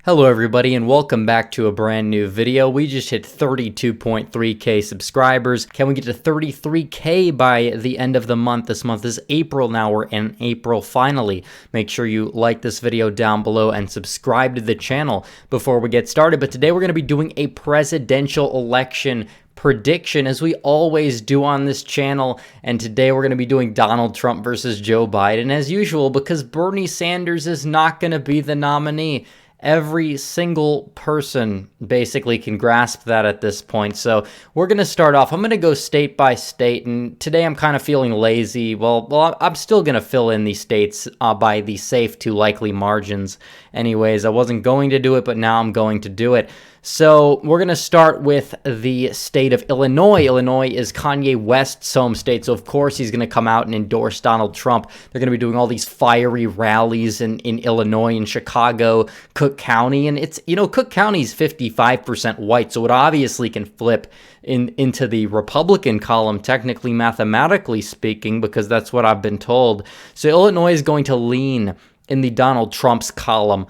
Hello everybody and welcome back to a brand new video. We just hit 32.3k subscribers. Can we get to 33k by the end of the month? This month is April now. We're in April finally. Make sure you like this video down below and subscribe to the channel before we get started. But today we're going to be doing a presidential election prediction as we always do on this channel, and today we're going to be doing Donald Trump versus Joe Biden as usual because Bernie Sanders is not going to be the nominee. Every single person basically can grasp that at this point. So we're going to start off. I'm going to go state by state, and today I'm kind of feeling lazy. Well, I'm still going to fill in these states by the safe to likely margins. Anyways, I wasn't going to do it, but now I'm going to do it. So we're going to start with the state of Illinois. Illinois is Kanye West's home state, so of course he's going to come out and endorse Donald Trump. They're going to be doing all these fiery rallies in Illinois and Chicago, Cook County, and it's, Cook County is 55% white, so it obviously can flip into the Republican column, technically, mathematically speaking, because that's what I've been told. So Illinois is going to lean in the Donald Trump's column.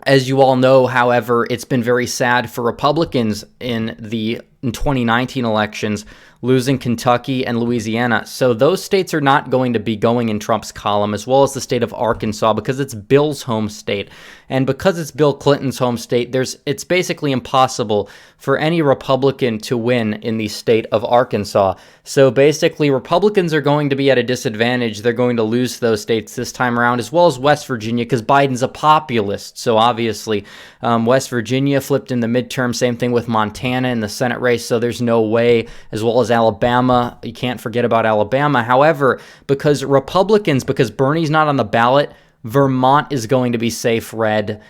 As you all know, however, it's been very sad for Republicans in 2019 elections, losing Kentucky and Louisiana. So those states are not going to be going in Trump's column, as well as the state of Arkansas, because it's Bill's home state. And because it's Bill Clinton's home state, it's basically impossible for any Republican to win in the state of Arkansas. So basically, Republicans are going to be at a disadvantage. They're going to lose those states this time around, as well as West Virginia, because Biden's a populist. So obviously, West Virginia flipped in the midterm. Same thing with Montana in the Senate race. So there's no way, as well as Alabama. You can't forget about Alabama. However, because Bernie's not on the ballot, Vermont is going to be safe red.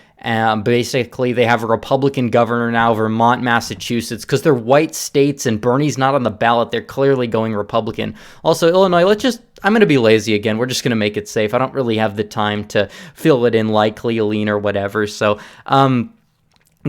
Basically, they have a Republican governor now, Vermont, Massachusetts, because they're white states and Bernie's not on the ballot. They're clearly going Republican. Also, Illinois, I'm going to be lazy again. We're just going to make it safe. I don't really have the time to fill it in likely, lean, or whatever. So,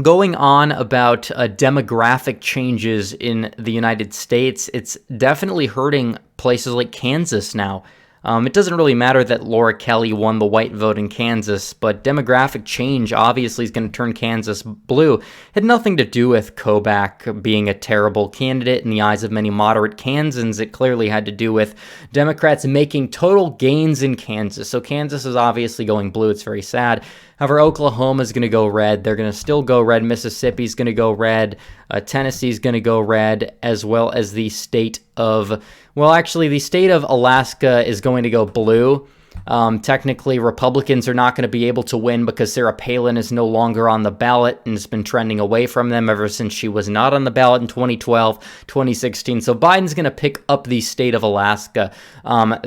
going on about demographic changes in the United States, it's definitely hurting places like Kansas now. It doesn't really matter that Laura Kelly won the white vote in Kansas, but demographic change obviously is going to turn Kansas blue. It had nothing to do with Kobach being a terrible candidate in the eyes of many moderate Kansans. It clearly had to do with Democrats making total gains in Kansas. So Kansas is obviously going blue. It's very sad. However, Oklahoma is going to go red. They're going to still go red. Mississippi's going to go red. Tennessee's going to go red, as well as the state of, the state of Alaska is going to go blue. Technically, Republicans are not going to be able to win because Sarah Palin is no longer on the ballot and has been trending away from them ever since she was not on the ballot in 2012, 2016. So Biden's going to pick up the state of Alaska,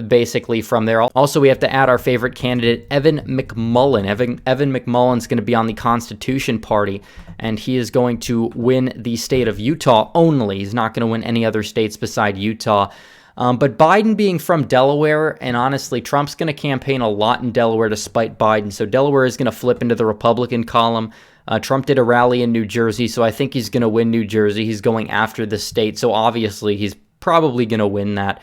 basically from there. Also, we have to add our favorite candidate, Evan Mcmullen. Evan Mcmullen's going to be on the Constitution Party, and he is going to win the state of Utah only. He's not going to win any other states beside Utah. But Biden being from Delaware, and honestly, Trump's going to campaign a lot in Delaware to spite Biden. So Delaware is going to flip into the Republican column. Trump did a rally in New Jersey, so I think he's going to win New Jersey. He's going after the state, so obviously he's probably going to win that.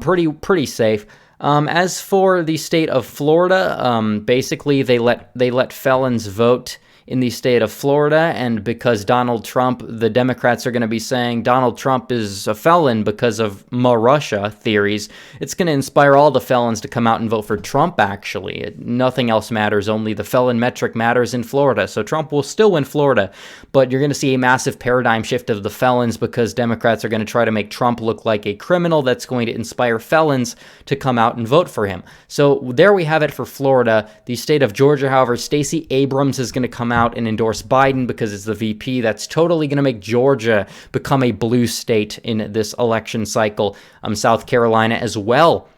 Pretty safe. As for the state of Florida, basically they let felons vote in the state of Florida, and because Donald Trump, the Democrats are going to be saying Donald Trump is a felon because of Russia theories, it's going to inspire all the felons to come out and vote for Trump, actually. Nothing else matters, only the felon metric matters in Florida. So Trump will still win Florida, but you're going to see a massive paradigm shift of the felons because Democrats are going to try to make Trump look like a criminal that's going to inspire felons to come out and vote for him. So there we have it for Florida. The state of Georgia, however, Stacey Abrams is going to come out and endorse Biden because it's the VP. That's totally going to make Georgia become a blue state in this election cycle. South Carolina as well.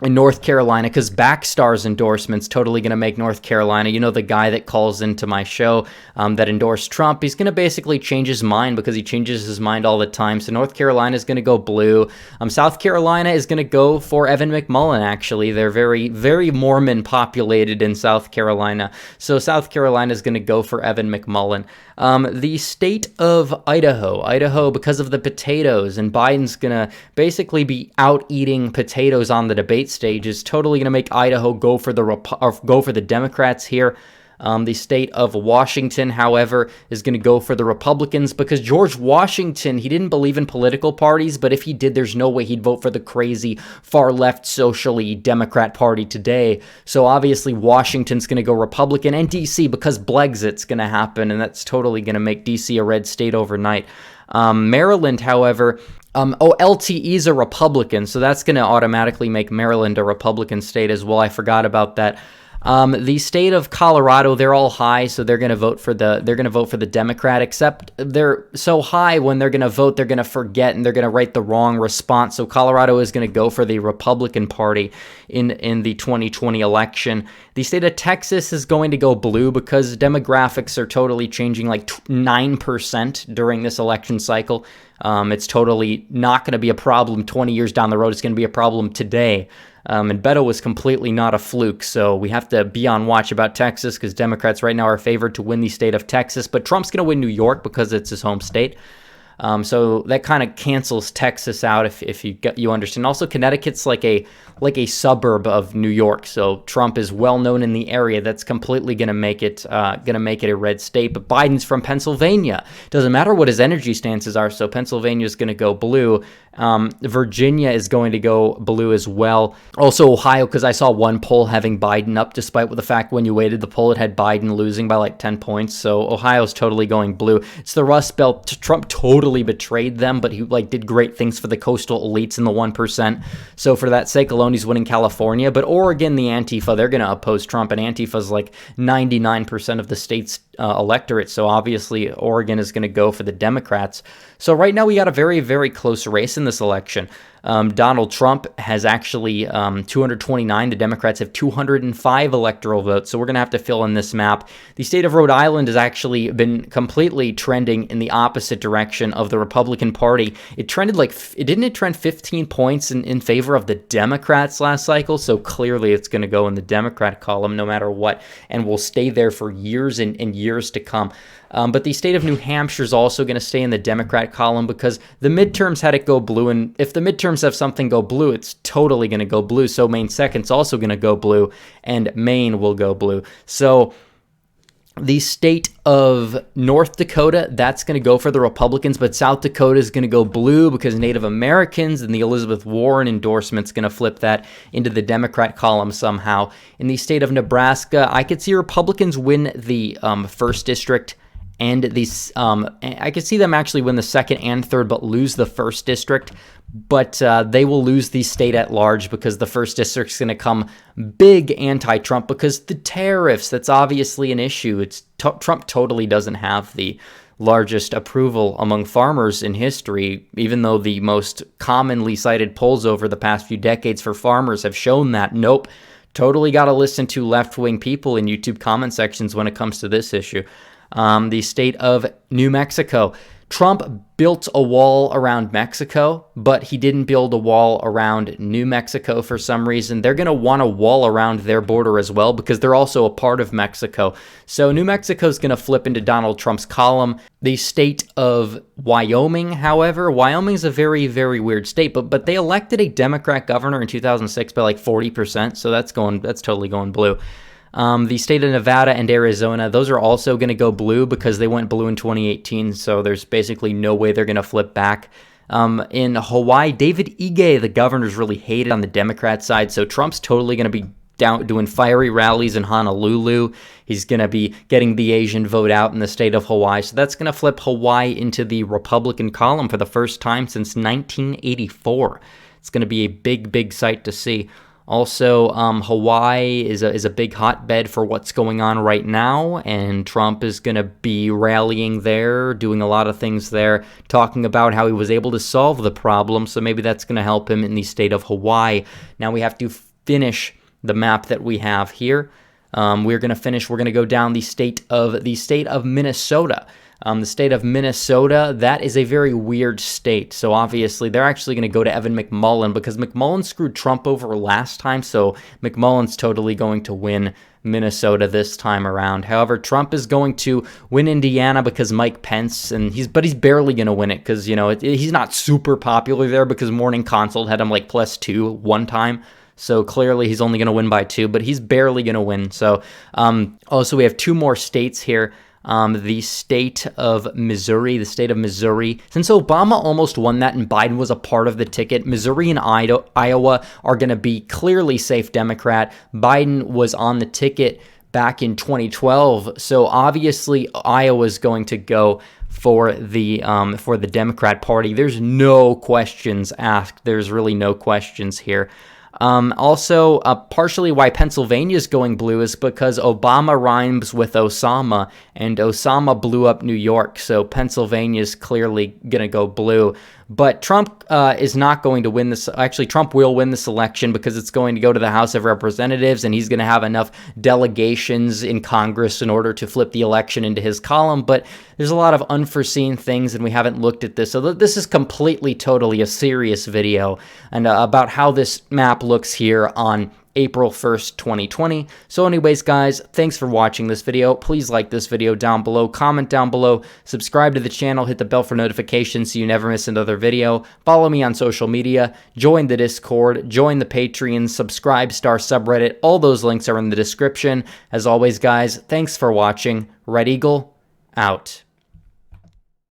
In North Carolina, because Backstar's endorsement's totally going to make North Carolina, the guy that calls into my show that endorsed Trump, he's going to basically change his mind because he changes his mind all the time. So North Carolina is going to go blue. South Carolina is going to go for Evan Mcmullen, actually. They're very, very Mormon populated in South Carolina. So South Carolina is going to go for Evan Mcmullen. The state of Idaho, because of the potatoes, and Biden's going to basically be out eating potatoes on the debate stage, is totally going to make Idaho go for the Democrats here. The state of Washington, however, is going to go for the Republicans because George Washington, he didn't believe in political parties, but if he did, there's no way he'd vote for the crazy far-left socially Democrat Party today. So obviously Washington's going to go Republican, and D.C. because Brexit's going to happen, and that's totally going to make D.C. a red state overnight. Maryland, however, LTE's a Republican, so that's going to automatically make Maryland a Republican state as well. I forgot about that. The state of Colorado, they're all high, so they're going to vote for the Democrat, except they're so high when they're going to vote, they're going to forget and they're going to write the wrong response. So Colorado is going to go for the Republican Party in the 2020 election. The state of Texas is going to go blue because demographics are totally changing like 9% during this election cycle. It's totally not going to be a problem 20 years down the road. It's going to be a problem today. And Beto was completely not a fluke, so we have to be on watch about Texas because Democrats right now are favored to win the state of Texas, but Trump's going to win New York because it's his home state. So that kind of cancels Texas out if you understand. Also, Connecticut's like a suburb of New York, so Trump is well known in the area. That's completely going to make it a red state. But Biden's from Pennsylvania. Doesn't matter what his energy stances are. So Pennsylvania is going to go blue. Virginia is going to go blue as well. Also Ohio, because I saw one poll having Biden up, despite the fact when you weighted the poll, it had Biden losing by like 10 points. So Ohio's totally going blue. It's the Rust Belt. Trump totally betrayed them, but he did great things for the coastal elites in the 1%. So for that sake alone, he's winning California. But Oregon, the Antifa, they're going to oppose Trump, and Antifa's like 99% of the state's electorate. So obviously Oregon is going to go for the Democrats. So right now we got a very, very close race in this election. Donald Trump has actually 229. The Democrats have 205 electoral votes. So we're going to have to fill in this map. The state of Rhode Island has actually been completely trending in the opposite direction of the Republican Party. It trended didn't it trend 15 points in favor of the Democrats last cycle? So clearly it's going to go in the Democrat column no matter what, and will stay there for years and years to come. But the state of New Hampshire is also going to stay in the Democrat column because the midterms had it go blue, and if the midterms have something go blue, it's totally going to go blue. So Maine 2nd's also going to go blue, and Maine will go blue. So the state of North Dakota, that's going to go for the Republicans, but South Dakota is going to go blue because Native Americans and the Elizabeth Warren endorsement's going to flip that into the Democrat column somehow. In the state of Nebraska, I could see Republicans win the 1st district, and I could see them actually win the 2nd and 3rd, but lose the 1st district. But they will lose the state at large because the 1st district is going to come big anti-Trump because the tariffs, that's obviously an issue. Trump totally doesn't have the largest approval among farmers in history, even though the most commonly cited polls over the past few decades for farmers have shown that. Nope. Totally got to listen to left-wing people in YouTube comment sections when it comes to this issue. The state of New Mexico. Trump built a wall around Mexico, but he didn't build a wall around New Mexico for some reason. They're going to want a wall around their border as well because they're also a part of Mexico. So New Mexico is going to flip into Donald Trump's column. The state of Wyoming, however, Wyoming's a very, very weird state, but they elected a Democrat governor in 2006 by like 40%, so that's totally going blue. The state of Nevada and Arizona, those are also going to go blue because they went blue in 2018, so there's basically no way they're going to flip back. In Hawaii, David Ige, the governor's really hated on the Democrat side, so Trump's totally going to be down doing fiery rallies in Honolulu. He's going to be getting the Asian vote out in the state of Hawaii, so that's going to flip Hawaii into the Republican column for the first time since 1984. It's going to be a big, big sight to see. Also, Hawaii is a big hotbed for what's going on right now, and Trump is going to be rallying there, doing a lot of things there, talking about how he was able to solve the problem, so maybe that's going to help him in the state of Hawaii. Now we have to finish the map that we have here. We're going to go down the state of Minnesota. The state of Minnesota, that is a very weird state. So obviously they're actually going to go to Evan Mcmullen because Mcmullen screwed Trump over last time. So Mcmullen's totally going to win Minnesota this time around. However, Trump is going to win Indiana because Mike Pence, but he's barely going to win it because, he's not super popular there because Morning Consult had him like +2 one time. So clearly he's only going to win by 2, but he's barely going to win. So also we have 2 more states here. The state of Missouri, Since Obama almost won that and Biden was a part of the ticket, Missouri and Iowa are going to be clearly safe Democrat. Biden was on the ticket back in 2012, so obviously Iowa's going to go for the Democrat Party. There's no questions asked. There's really no questions here. Also, partially why Pennsylvania is going blue is because Obama rhymes with Osama, and Osama blew up New York, so Pennsylvania is clearly going to go blue. But Trump is not going to win this. Actually, Trump will win this election because it's going to go to the House of Representatives, and he's going to have enough delegations in Congress in order to flip the election into his column. But there's a lot of unforeseen things, and we haven't looked at this. So this is completely, totally a serious video and about how this map looks here on April 1st, 2020. So anyways, guys, thanks for watching this video. Please like this video down below, comment down below, subscribe to the channel, hit the bell for notifications so you never miss another video. Follow me on social media, join the Discord, join the Patreon, subscribe, subreddit. All those links are in the description. As always, guys, thanks for watching. Red Eagle, out.